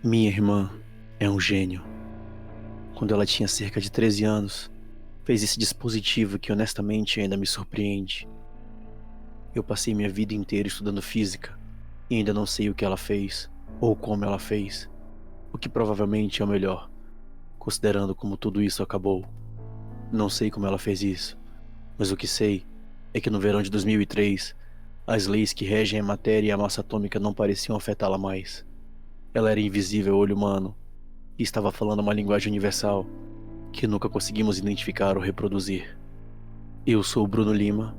Minha irmã é um gênio. Quando ela tinha cerca de 13 anos, fez esse dispositivo que honestamente ainda me surpreende. Eu passei minha vida inteira estudando física e ainda não sei o que ela fez ou como ela fez, o que provavelmente é o melhor, considerando como tudo isso acabou. Não sei como ela fez isso, mas o que sei é que no verão de 2003, as leis que regem a matéria e a massa atômica não pareciam afetá-la mais. Ela era invisível ao olho humano e estava falando uma linguagem universal que nunca conseguimos identificar ou reproduzir. Eu sou o Bruno Lima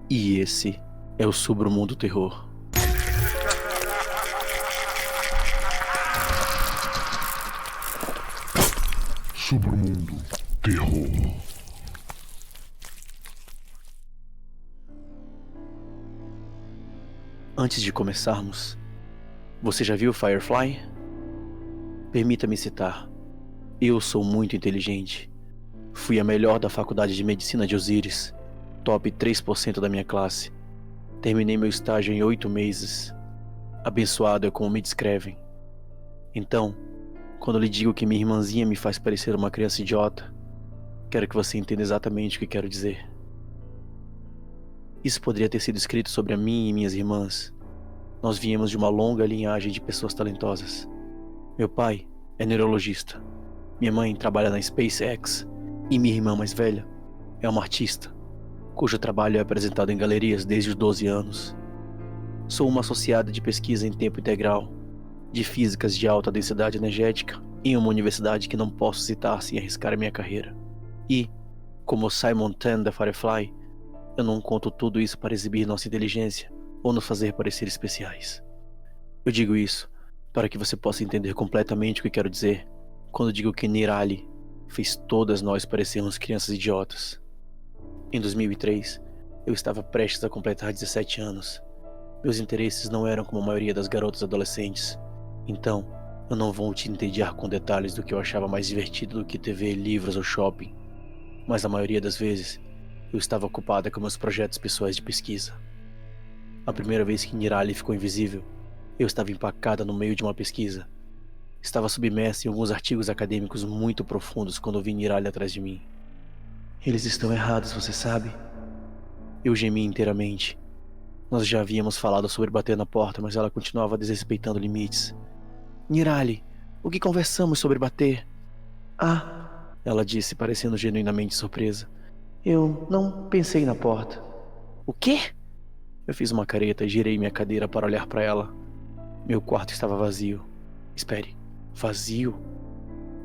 e esse é o Submundo Terror. Submundo Terror. Antes de começarmos, você já viu Firefly? Permita-me citar. Eu sou muito inteligente. Fui a melhor da faculdade de medicina de Osiris, top 3% da minha classe. Terminei meu estágio em 8 meses. Abençoado é como me descrevem. Então, quando lhe digo que minha irmãzinha me faz parecer uma criança idiota, quero que você entenda exatamente o que quero dizer. Isso poderia ter sido escrito sobre a mim e minhas irmãs. Nós viemos de uma longa linhagem de pessoas talentosas. Meu pai é neurologista. Minha mãe trabalha na SpaceX. E minha irmã mais velha é uma artista, cujo trabalho é apresentado em galerias desde os 12 anos. Sou uma associada de pesquisa em tempo integral, de físicas de alta densidade energética, em uma universidade que não posso citar sem arriscar a minha carreira. E, como Simon Tan da Firefly, eu não conto tudo isso para exibir nossa inteligência ou nos fazer parecer especiais. Eu digo isso para que você possa entender completamente o que quero dizer quando digo que Nirali fez todas nós parecermos crianças idiotas. Em 2003, eu estava prestes a completar 17 anos. Meus interesses não eram como a maioria das garotas adolescentes. Então, eu não vou te entediar com detalhes do que eu achava mais divertido do que TV, livros ou shopping. Mas a maioria das vezes, eu estava ocupada com meus projetos pessoais de pesquisa. A primeira vez que Nirali ficou invisível, eu estava empacada no meio de uma pesquisa. Estava submersa em alguns artigos acadêmicos muito profundos quando ouvi Nirali atrás de mim. Eles estão errados, você sabe? Eu gemi inteiramente. Nós já havíamos falado sobre bater na porta, mas ela continuava desrespeitando limites. Nirali, o que conversamos sobre bater? Ah, ela disse, parecendo genuinamente surpresa. Eu não pensei na porta. O quê? Eu fiz uma careta e girei minha cadeira para olhar para ela. Meu quarto estava vazio. Espere, vazio?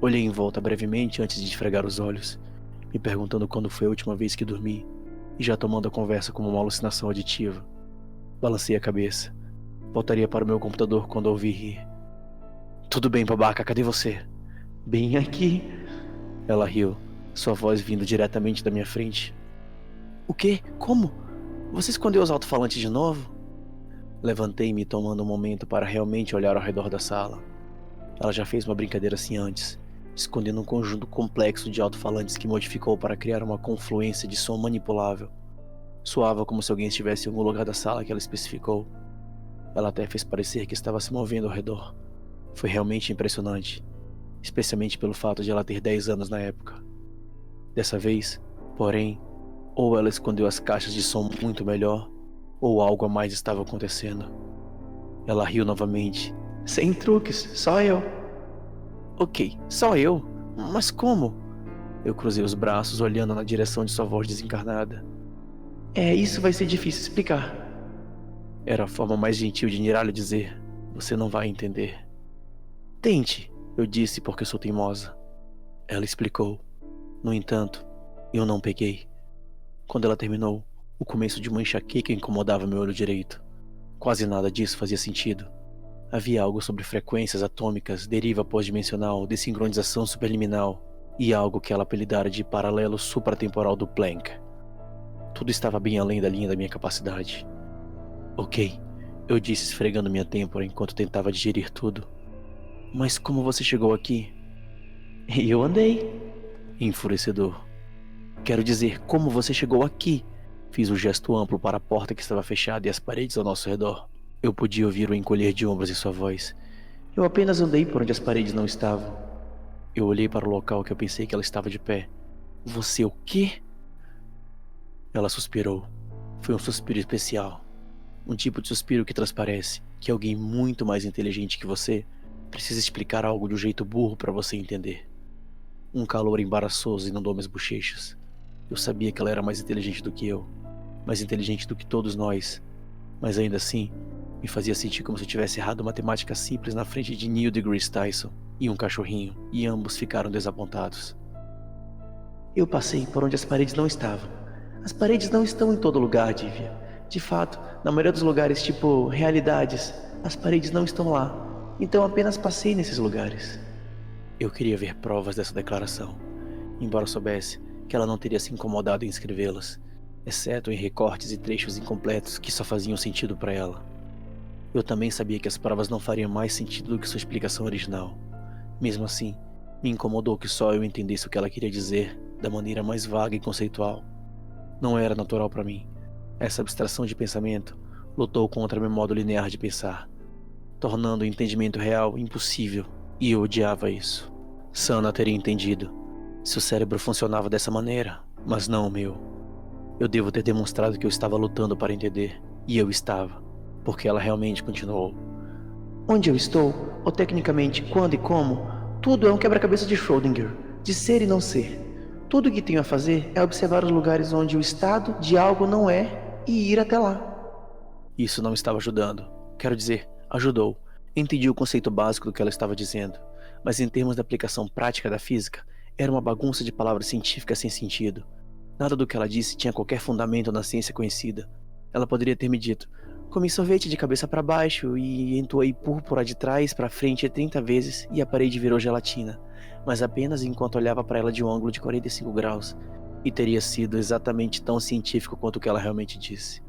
Olhei em volta brevemente antes de esfregar os olhos, me perguntando quando foi a última vez que dormi, e já tomando a conversa como uma alucinação auditiva. Balancei a cabeça. Voltaria para o meu computador quando ouvi rir. Tudo bem, babaca, cadê você? Bem aqui. Ela riu, sua voz vindo diretamente da minha frente. O quê? Como? Você escondeu os alto-falantes de novo? Levantei-me tomando um momento para realmente olhar ao redor da sala. Ela já fez uma brincadeira assim antes, escondendo um conjunto complexo de alto-falantes que modificou para criar uma confluência de som manipulável. Soava como se alguém estivesse em algum lugar da sala que ela especificou. Ela até fez parecer que estava se movendo ao redor. Foi realmente impressionante, especialmente pelo fato de ela ter 10 anos na época. Dessa vez, porém, ou ela escondeu as caixas de som muito melhor, ou algo a mais estava acontecendo. Ela riu novamente. Sem truques, só eu. Ok, só eu? Mas como? Eu cruzei os braços olhando na direção de sua voz desencarnada. Isso vai ser difícil explicar. Era a forma mais gentil de Nirali dizer. Você não vai entender. Tente, eu disse porque sou teimosa. Ela explicou. No entanto, eu não peguei. Quando ela terminou, o começo de uma enxaqueca incomodava meu olho direito. Quase nada disso fazia sentido. Havia algo sobre frequências atômicas, deriva pós-dimensional, desincronização superliminal e algo que ela apelidara de paralelo supratemporal do Planck. Tudo estava bem além da linha da minha capacidade. Ok, eu disse esfregando minha têmpora enquanto tentava digerir tudo. Mas como você chegou aqui? Eu andei. Enfurecedor. Quero dizer, como você chegou aqui? Fiz um gesto amplo para a porta que estava fechada e as paredes ao nosso redor. Eu podia ouvir o encolher de ombros em sua voz. Eu apenas andei por onde as paredes não estavam. Eu olhei para o local que eu pensei que ela estava de pé. Você o quê? Ela suspirou. Foi um suspiro especial. Um tipo de suspiro que transparece que alguém muito mais inteligente que você precisa explicar algo de um jeito burro para você entender. Um calor embaraçoso inundou minhas bochechas. Eu sabia que ela era mais inteligente do que eu, mais inteligente do que todos nós, mas ainda assim, me fazia sentir como se eu tivesse errado matemática simples na frente de Neil deGrasse Tyson e um cachorrinho, e ambos ficaram desapontados. Eu passei por onde as paredes não estavam. As paredes não estão em todo lugar, Divya. De fato, na maioria dos lugares, tipo realidades, as paredes não estão lá. Então apenas passei nesses lugares. Eu queria ver provas dessa declaração, embora soubesse que ela não teria se incomodado em escrevê-las, exceto em recortes e trechos incompletos que só faziam sentido para ela. Eu também sabia que as provas não fariam mais sentido do que sua explicação original. Mesmo assim, me incomodou que só eu entendesse o que ela queria dizer da maneira mais vaga e conceitual. Não era natural para mim. Essa abstração de pensamento lutou contra meu modo linear de pensar, tornando o entendimento real impossível, e eu odiava isso. Sana teria entendido. Seu cérebro funcionava dessa maneira, mas não o meu. Eu devo ter demonstrado que eu estava lutando para entender, e eu estava, porque ela realmente continuou. Onde eu estou, ou tecnicamente quando e como, tudo é um quebra-cabeça de Schrödinger, de ser e não ser. Tudo o que tenho a fazer é observar os lugares onde o estado de algo não é e ir até lá. Isso não estava ajudando. Quero dizer, ajudou. Entendi o conceito básico do que ela estava dizendo, mas em termos da aplicação prática da física, era uma bagunça de palavras científicas sem sentido. Nada do que ela disse tinha qualquer fundamento na ciência conhecida. Ela poderia ter me dito: comi sorvete de cabeça para baixo e entoei púrpura de trás para frente 30 vezes e a parede virou gelatina, mas apenas enquanto olhava para ela de um ângulo de 45 graus, e teria sido exatamente tão científico quanto o que ela realmente disse.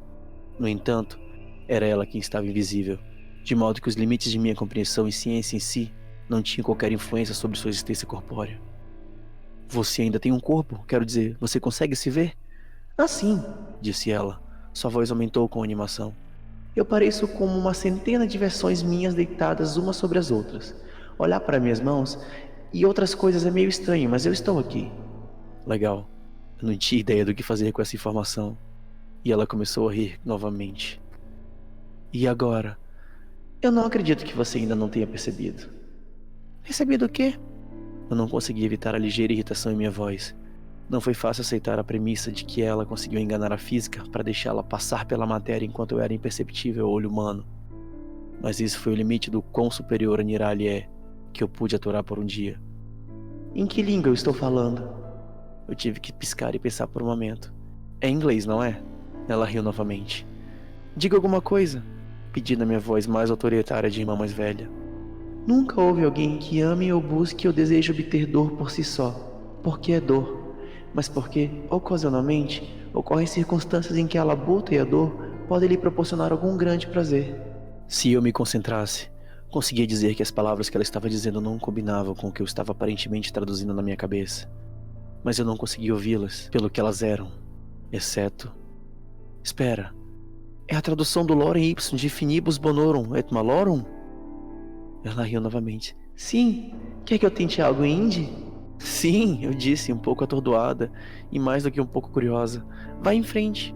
No entanto, era ela quem estava invisível, de modo que os limites de minha compreensão e ciência em si não tinham qualquer influência sobre sua existência corpórea. Você ainda tem um corpo? Quero dizer, você consegue se ver? Ah, sim, disse ela. Sua voz aumentou com a animação. Eu pareço como uma centena de versões minhas deitadas umas sobre as outras. Olhar para minhas mãos e outras coisas é meio estranho, mas eu estou aqui. Legal. Eu não tinha ideia do que fazer com essa informação. E ela começou a rir novamente. E agora? Eu não acredito que você ainda não tenha percebido. Percebido o quê? Eu não consegui evitar a ligeira irritação em minha voz. Não foi fácil aceitar a premissa de que ela conseguiu enganar a física para deixá-la passar pela matéria enquanto eu era imperceptível ao olho humano. Mas isso foi o limite do quão superior a Nirali é, que eu pude aturar por um dia. Em que língua eu estou falando? Eu tive que piscar e pensar por um momento. É inglês, não é? Ela riu novamente. Diga alguma coisa, pedi na minha voz mais autoritária de irmã mais velha. Nunca houve alguém que ame ou busque ou deseje obter dor por si só, porque é dor, mas porque, ocasionalmente, ocorrem circunstâncias em que a labuta e a dor podem lhe proporcionar algum grande prazer. Se eu me concentrasse, conseguia dizer que as palavras que ela estava dizendo não combinavam com o que eu estava aparentemente traduzindo na minha cabeça, mas eu não conseguia ouvi-las pelo que elas eram, exceto... Espera, é a tradução do Lorem Ipsum de Finibus Bonorum et Malorum? Ela riu novamente. Sim, quer que eu tente algo em hindi? Sim, eu disse, um pouco atordoada e mais do que um pouco curiosa. Vai em frente.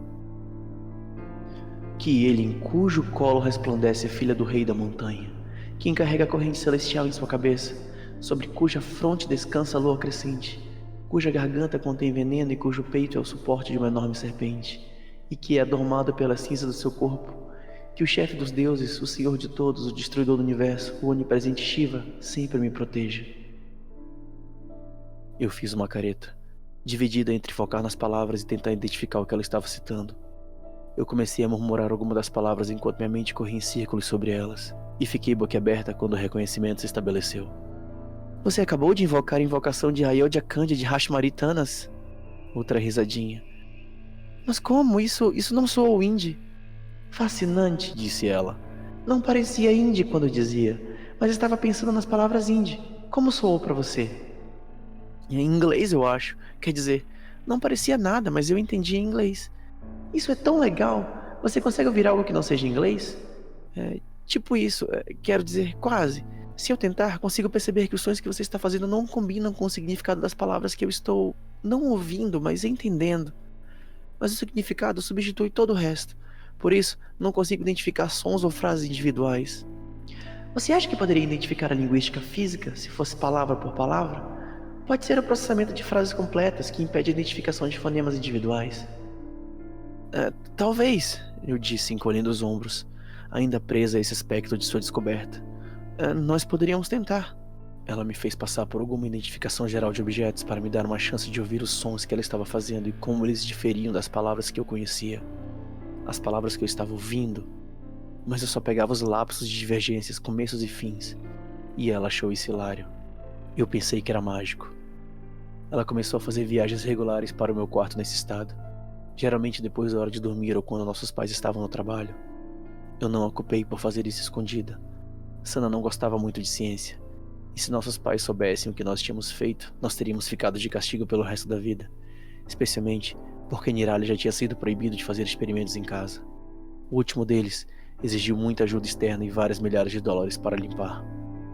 Que ele em cujo colo resplandece a filha do rei da montanha, quem carrega a corrente celestial em sua cabeça, sobre cuja fronte descansa a lua crescente, cuja garganta contém veneno e cujo peito é o suporte de uma enorme serpente, e que é adormado pela cinza do seu corpo, que o chefe dos deuses, o senhor de todos, o destruidor do universo, o onipresente Shiva, sempre me proteja. Eu fiz uma careta, dividida entre focar nas palavras e tentar identificar o que ela estava citando. Eu comecei a murmurar algumas das palavras enquanto minha mente corria em círculos sobre elas, e fiquei boquiaberta quando o reconhecimento se estabeleceu. Você acabou de invocar a invocação de Ayodhya Kanja de Rashmaritanas? Outra risadinha. Mas como? Isso não soou hindi. Fascinante, disse ela. Não parecia hindi quando dizia, mas estava pensando nas palavras hindi. Como soou para você? Em inglês, eu acho. Quer dizer, não parecia nada, mas eu entendi em inglês. Isso é tão legal. Você consegue ouvir algo que não seja inglês? Tipo isso. Quero dizer, quase. Se eu tentar, consigo perceber que os sons que você está fazendo não combinam com o significado das palavras que eu estou não ouvindo, mas entendendo. Mas o significado substitui todo o resto. Por isso, não consigo identificar sons ou frases individuais. Você acha que poderia identificar a linguística física se fosse palavra por palavra? Pode ser o processamento de frases completas que impede a identificação de fonemas individuais. Talvez, eu disse, encolhendo os ombros, ainda presa a esse aspecto de sua descoberta. Nós poderíamos tentar. Ela me fez passar por alguma identificação geral de objetos para me dar uma chance de ouvir os sons que ela estava fazendo e como eles diferiam das palavras que eu conhecia. As palavras que eu estava ouvindo. Mas eu só pegava os lapsos de divergências, começos e fins. E ela achou isso hilário. Eu pensei que era mágico. Ela começou a fazer viagens regulares para o meu quarto nesse estado. Geralmente depois da hora de dormir ou quando nossos pais estavam no trabalho. Eu não a culpei por fazer isso escondida. Sana não gostava muito de ciência. E se nossos pais soubessem o que nós tínhamos feito, nós teríamos ficado de castigo pelo resto da vida. Especialmente porque Nirali já tinha sido proibido de fazer experimentos em casa. O último deles exigiu muita ajuda externa e várias milhares de dólares para limpar.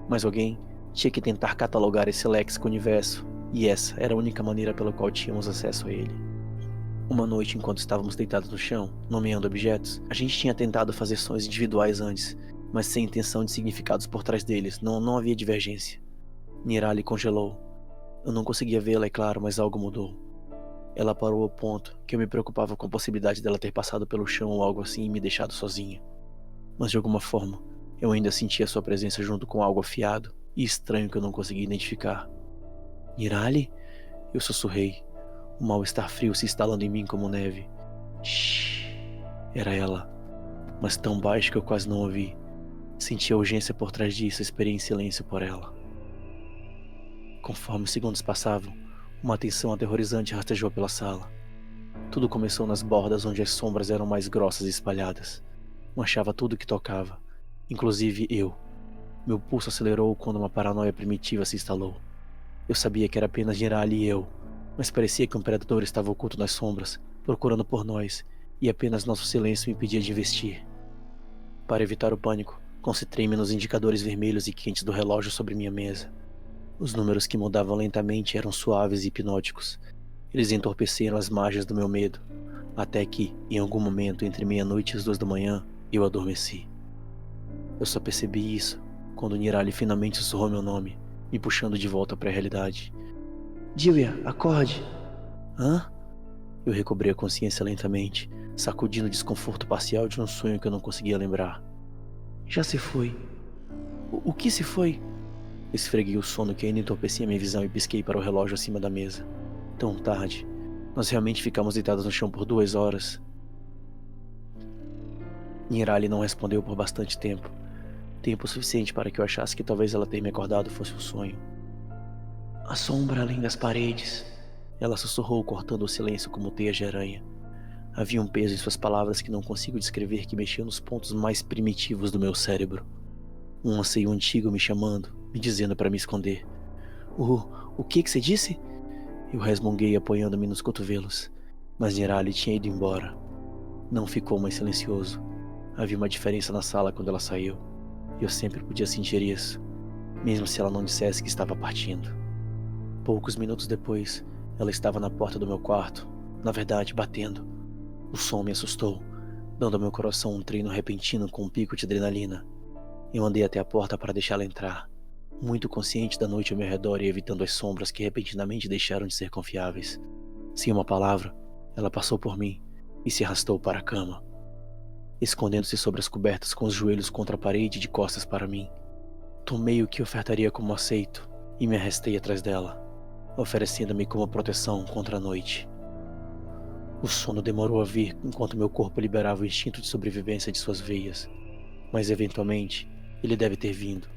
Mas alguém tinha que tentar catalogar esse léxico universo, e essa era a única maneira pela qual tínhamos acesso a ele. Uma noite, enquanto estávamos deitados no chão, nomeando objetos, a gente tinha tentado fazer sons individuais antes, mas sem intenção de significados por trás deles, não havia divergência. Nirali congelou. Eu não conseguia vê-la, é claro, mas algo mudou. Ela parou ao ponto que eu me preocupava com a possibilidade dela ter passado pelo chão ou algo assim e me deixado sozinha. Mas de alguma forma, eu ainda sentia sua presença junto com algo afiado e estranho que eu não conseguia identificar. Nirali? Eu sussurrei, o mal-estar frio se instalando em mim como neve. Shhh! Era ela, mas tão baixo que eu quase não ouvi. Senti a urgência por trás disso e esperei em silêncio por ela. Conforme os segundos passavam, uma tensão aterrorizante rastejou pela sala. Tudo começou nas bordas onde as sombras eram mais grossas e espalhadas. Manchava tudo que tocava, inclusive eu. Meu pulso acelerou quando uma paranoia primitiva se instalou. Eu sabia que era apenas Nirali e eu, mas parecia que um predador estava oculto nas sombras, procurando por nós, e apenas nosso silêncio me impedia de investir. Para evitar o pânico, concentrei-me nos indicadores vermelhos e quentes do relógio sobre minha mesa. Os números que mudavam lentamente eram suaves e hipnóticos. Eles entorpeceram as margens do meu medo, até que, em algum momento entre meia-noite e as 2 da manhã, eu adormeci. Eu só percebi isso quando Nirali finalmente sussurrou meu nome, me puxando de volta para a realidade. Julia, acorde! Hã? Eu recobrei a consciência lentamente, sacudindo o desconforto parcial de um sonho que eu não conseguia lembrar. Já se foi. O que se foi? Esfreguei o sono que ainda entorpecia minha visão e pisquei para o relógio acima da mesa. Tão tarde. Nós realmente ficamos deitados no chão por 2 horas. Nirali não respondeu por bastante tempo. Tempo suficiente para que eu achasse que talvez ela ter me acordado fosse um sonho. A sombra além das paredes. Ela sussurrou, cortando o silêncio como teias de aranha. Havia um peso em suas palavras que não consigo descrever que mexia nos pontos mais primitivos do meu cérebro. Um anseio antigo me chamando, me dizendo para me esconder. O que você disse? Eu resmunguei apoiando-me nos cotovelos, mas Nirali tinha ido embora. Não ficou mais silencioso. Havia uma diferença na sala quando ela saiu. Eu sempre podia sentir isso, mesmo se ela não dissesse que estava partindo. Poucos minutos depois, ela estava na porta do meu quarto, na verdade, batendo. O som me assustou, dando ao meu coração um treino repentino com um pico de adrenalina. Eu andei até a porta para deixá-la entrar, muito consciente da noite ao meu redor e evitando as sombras que repentinamente deixaram de ser confiáveis. Sem uma palavra, ela passou por mim e se arrastou para a cama, escondendo-se sobre as cobertas com os joelhos contra a parede de costas para mim. Tomei o que ofertaria como aceito e me arrastei atrás dela, oferecendo-me como proteção contra a noite. O sono demorou a vir enquanto meu corpo liberava o instinto de sobrevivência de suas veias, mas eventualmente ele deve ter vindo,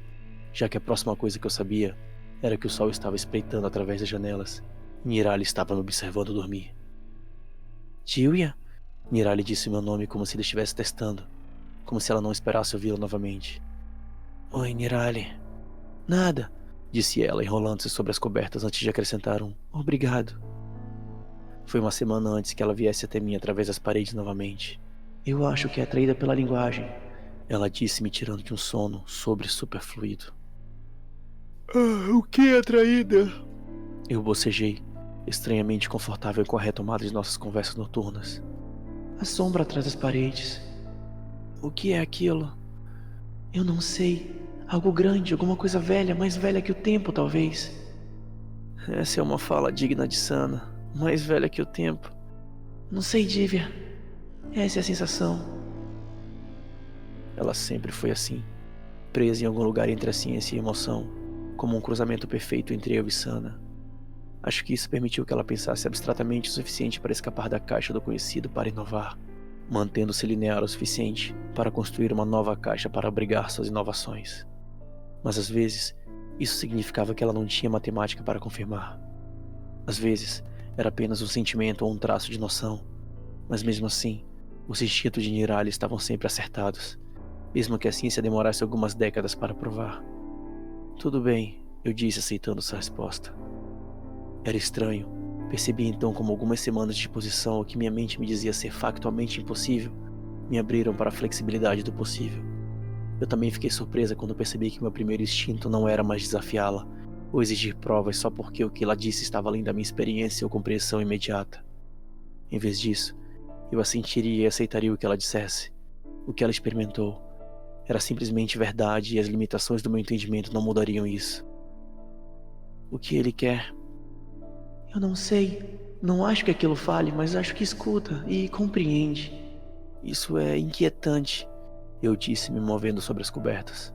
já que a próxima coisa que eu sabia era que o sol estava espreitando através das janelas e Nirali estava me observando dormir. Julia? Nirali disse meu nome como se ele estivesse testando, como se ela não esperasse ouvi-la novamente. Oi, Nirali. Nada, disse ela, enrolando-se sobre as cobertas antes de acrescentar um obrigado. Foi uma semana antes que ela viesse até mim através das paredes novamente. Eu acho que é atraída pela linguagem, ela disse, me tirando de um sono sobre superfluido. O que, atraída? Eu bocejei, estranhamente confortável com a retomada de nossas conversas noturnas. A sombra atrás das paredes. O que é aquilo? Eu não sei. Algo grande, alguma coisa velha, mais velha que o tempo, talvez. Essa é uma fala digna de Sana. Mais velha que o tempo. Não sei, Divya. Essa é a sensação. Ela sempre foi assim, presa em algum lugar entre a ciência e a emoção, como um cruzamento perfeito entre eu e Sana. Acho que isso permitiu que ela pensasse abstratamente o suficiente para escapar da caixa do conhecido para inovar, mantendo-se linear o suficiente para construir uma nova caixa para abrigar suas inovações. Mas às vezes, isso significava que ela não tinha matemática para confirmar. Às vezes, era apenas um sentimento ou um traço de noção, mas mesmo assim, os instintos de Nirali estavam sempre acertados, mesmo que a ciência demorasse algumas décadas para provar. Tudo bem, eu disse aceitando sua resposta. Era estranho. Percebi então como algumas semanas de exposição ao que minha mente me dizia ser factualmente impossível, me abriram para a flexibilidade do possível. Eu também fiquei surpresa quando percebi que meu primeiro instinto não era mais desafiá-la, ou exigir provas só porque o que ela disse estava além da minha experiência ou compreensão imediata. Em vez disso, eu a sentiria e aceitaria o que ela dissesse. O que ela experimentou era simplesmente verdade e as limitações do meu entendimento não mudariam isso. O que ele quer? Eu não sei. Não acho que aquilo fale, mas acho que escuta e compreende. Isso é inquietante, eu disse, me movendo sobre as cobertas.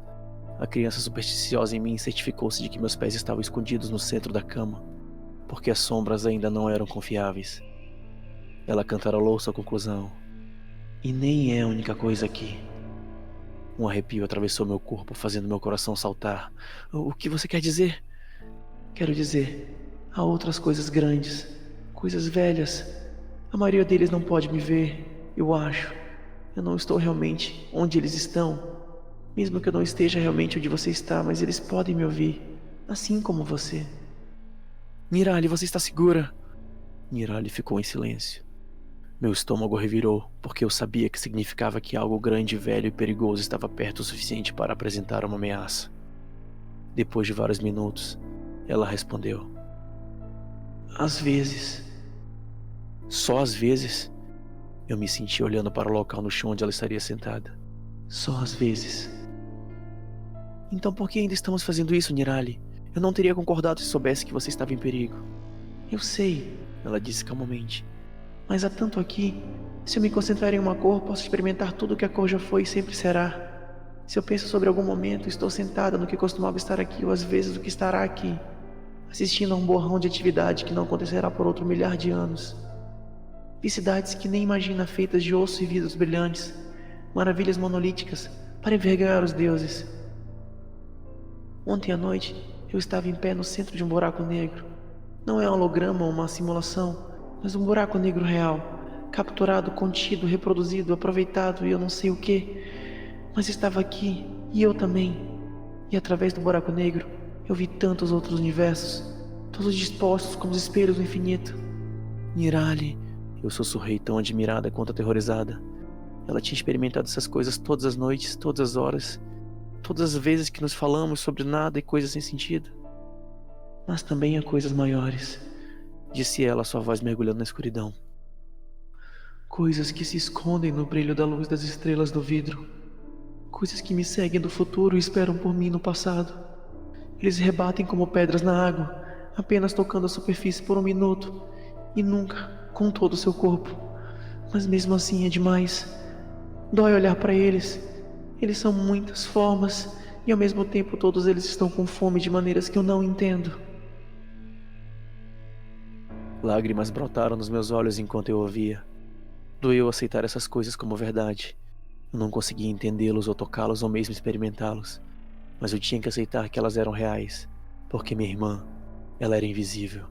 A criança supersticiosa em mim certificou-se de que meus pés estavam escondidos no centro da cama, porque as sombras ainda não eram confiáveis. Ela cantarolou sua conclusão. E nem é a única coisa aqui. Um arrepio atravessou meu corpo, fazendo meu coração saltar. O que você quer dizer? Quero dizer, há outras coisas grandes, coisas velhas. A maioria deles não pode me ver, eu acho. Eu não estou realmente onde eles estão. Mesmo que eu não esteja realmente onde você está, mas eles podem me ouvir, assim como você. Nirali, você está segura? Nirali ficou em silêncio. Meu estômago revirou, porque eu sabia que significava que algo grande, velho e perigoso estava perto o suficiente para apresentar uma ameaça. Depois de vários minutos, ela respondeu. Às vezes. Só às vezes? Eu me senti olhando para o local no chão onde ela estaria sentada. Só às vezes. Então por que ainda estamos fazendo isso, Nirali? Eu não teria concordado se soubesse que você estava em perigo. Eu sei, ela disse calmamente. Mas há tanto aqui. Se eu me concentrar em uma cor, posso experimentar tudo o que a cor já foi e sempre será. Se eu penso sobre algum momento, estou sentada no que costumava estar aqui ou às vezes o que estará aqui, assistindo a um borrão de atividade que não acontecerá por outro milhar de anos. Vi cidades que nem imagina feitas de osso e vidros brilhantes, maravilhas monolíticas para envergonhar os deuses. Ontem à noite, eu estava em pé no centro de um buraco negro. Não é um holograma ou uma simulação, mas um buraco negro real, capturado, contido, reproduzido, aproveitado e eu não sei o que. Mas estava aqui, e eu também. E através do buraco negro, eu vi tantos outros universos, todos dispostos como os espelhos do infinito. Nirali, eu sussurrei tão admirada quanto aterrorizada. Ela tinha experimentado essas coisas todas as noites, todas as horas, todas as vezes que nos falamos sobre nada e coisas sem sentido. Mas também há coisas maiores, disse ela, sua voz mergulhando na escuridão. Coisas que se escondem no brilho da luz das estrelas do vidro. Coisas que me seguem do futuro e esperam por mim no passado. Eles rebatem como pedras na água, apenas tocando a superfície por um minuto, e nunca com todo o seu corpo. Mas mesmo assim é demais. Dói olhar para eles. Eles são muitas formas, e ao mesmo tempo todos eles estão com fome de maneiras que eu não entendo. Lágrimas brotaram nos meus olhos enquanto eu ouvia. Doeu aceitar essas coisas como verdade. Eu não conseguia entendê-los ou tocá-los ou mesmo experimentá-los. Mas eu tinha que aceitar que elas eram reais, porque minha irmã, ela era invisível.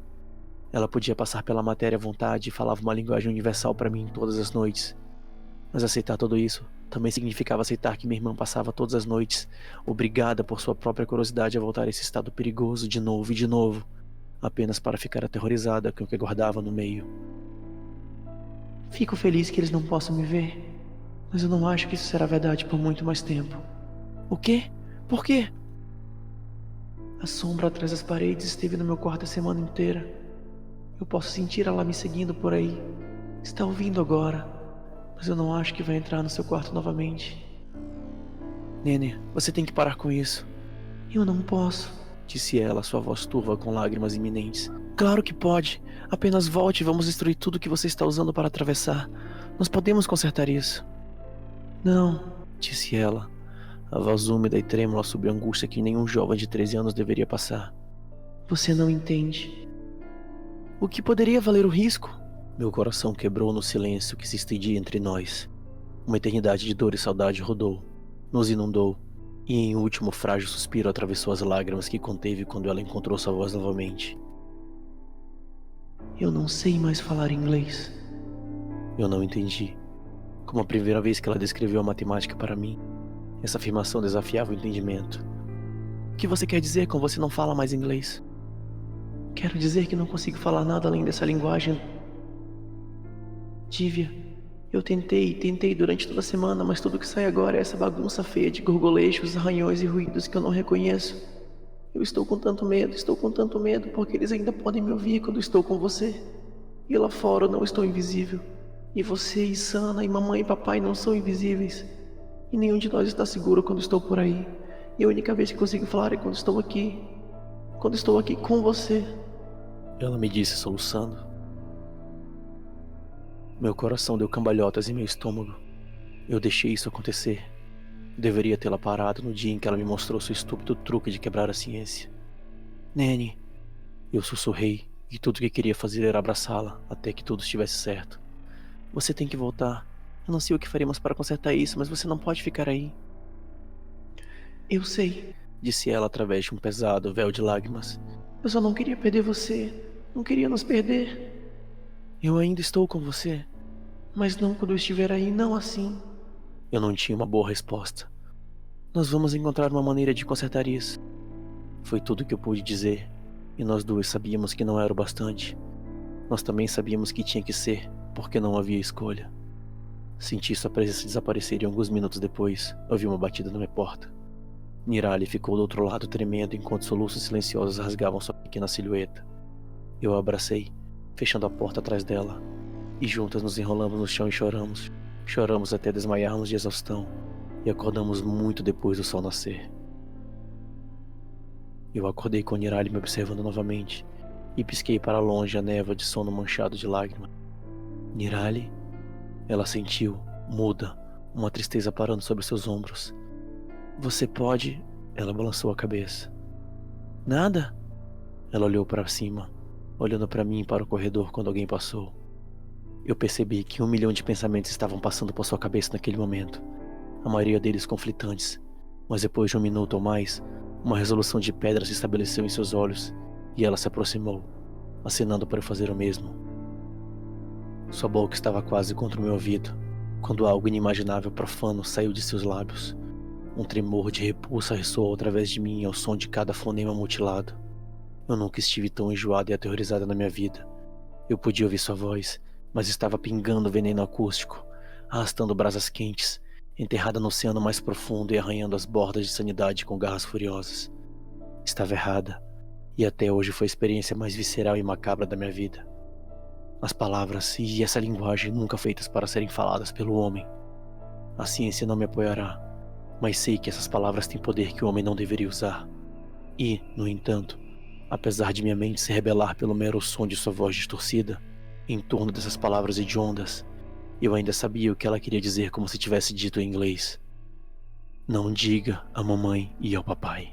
Ela podia passar pela matéria à vontade e falava uma linguagem universal para mim todas as noites. Mas aceitar tudo isso também significava aceitar que minha irmã passava todas as noites, obrigada por sua própria curiosidade a voltar a esse estado perigoso de novo e de novo, apenas para ficar aterrorizada com o que guardava no meio. Fico feliz que eles não possam me ver, mas eu não acho que isso será verdade por muito mais tempo. O quê? Por quê? A sombra atrás das paredes esteve no meu quarto a semana inteira. Eu posso sentir ela me seguindo por aí. Está ouvindo agora, mas eu não acho que vai entrar no seu quarto novamente. Nene, você tem que parar com isso. Eu não posso, disse ela, sua voz turva com lágrimas iminentes. Claro que pode. Apenas volte e vamos destruir tudo que você está usando para atravessar. Nós podemos consertar isso. Não, disse ela, a voz úmida e trêmula sobre a angústia que nenhum jovem de 13 anos deveria passar. Você não entende. O que poderia valer o risco? Meu coração quebrou no silêncio que se estendia entre nós. Uma eternidade de dor e saudade rodou, nos inundou, e em último frágil suspiro atravessou as lágrimas que conteve quando ela encontrou sua voz novamente. Eu não sei mais falar inglês. Eu não entendi. Como a primeira vez que ela descreveu a matemática para mim, essa afirmação desafiava o entendimento. O que você quer dizer com você não fala mais inglês? Quero dizer que não consigo falar nada além dessa linguagem. Tívia, eu tentei durante toda a semana, mas tudo que sai agora é essa bagunça feia de gorgolejos, arranhões e ruídos que eu não reconheço. Eu estou com tanto medo, porque eles ainda podem me ouvir quando estou com você. E lá fora eu não estou invisível. E você, e Sana, e mamãe e papai não são invisíveis. E nenhum de nós está seguro quando estou por aí. E a única vez que consigo falar é quando estou aqui. Quando estou aqui com você. Ela me disse soluçando. Meu coração deu cambalhotas em meu estômago. Eu deixei isso acontecer. Deveria tê-la parado no dia em que ela me mostrou seu estúpido truque de quebrar a ciência. Nene, eu sussurrei, e tudo que queria fazer era abraçá-la, até que tudo estivesse certo. Você tem que voltar. Eu não sei o que faremos para consertar isso, mas você não pode ficar aí. Eu sei, disse ela através de um pesado véu de lágrimas. Eu só não queria perder você. Não queria nos perder. Eu ainda estou com você. Mas não quando eu estiver aí, não assim. Eu não tinha uma boa resposta. Nós vamos encontrar uma maneira de consertar isso. Foi tudo que eu pude dizer. E nós duas sabíamos que não era o bastante. Nós também sabíamos que tinha que ser, porque não havia escolha. Senti sua presença desaparecer e alguns minutos depois, ouvi uma batida na minha porta. Nirali ficou do outro lado tremendo enquanto soluços silenciosos rasgavam sua pequena silhueta. Eu a abracei, fechando a porta atrás dela, e juntas nos enrolamos no chão e choramos. Choramos até desmaiarmos de exaustão, e acordamos muito depois do sol nascer. Eu acordei com Nirali me observando novamente, e pisquei para longe a névoa de sono manchado de lágrimas. Nirali? Ela sentiu, muda, uma tristeza parando sobre seus ombros. Você pode... Ela balançou a cabeça. Nada? Ela olhou para cima, olhando para mim e para o corredor quando alguém passou. Eu percebi que 1 milhão de pensamentos estavam passando por sua cabeça naquele momento, a maioria deles conflitantes, mas depois de 1 minuto ou mais, uma resolução de pedra se estabeleceu em seus olhos e ela se aproximou, acenando para eu fazer o mesmo. Sua boca estava quase contra o meu ouvido, quando algo inimaginável profano saiu de seus lábios. Um tremor de repulsa ressoou através de mim ao som de cada fonema mutilado. Eu nunca estive tão enjoada e aterrorizada na minha vida. Eu podia ouvir sua voz, mas estava pingando veneno acústico, arrastando brasas quentes, enterrada no oceano mais profundo e arranhando as bordas de sanidade com garras furiosas. Estava errada, e até hoje foi a experiência mais visceral e macabra da minha vida. As palavras e essa linguagem nunca feitas para serem faladas pelo homem. A ciência não me apoiará, mas sei que essas palavras têm poder que o homem não deveria usar. E, no entanto, apesar de minha mente se rebelar pelo mero som de sua voz distorcida, em torno dessas palavras hediondas, eu ainda sabia o que ela queria dizer como se tivesse dito em inglês. Não diga à mamãe e ao papai.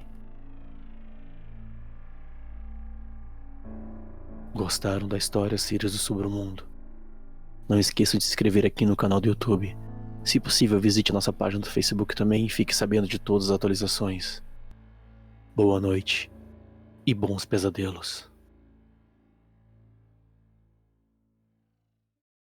Gostaram da história Seres do Submundo? Não esqueça de se inscrever aqui no canal do YouTube. Se possível, visite nossa página do Facebook também e fique sabendo de todas as atualizações. Boa noite e bons pesadelos.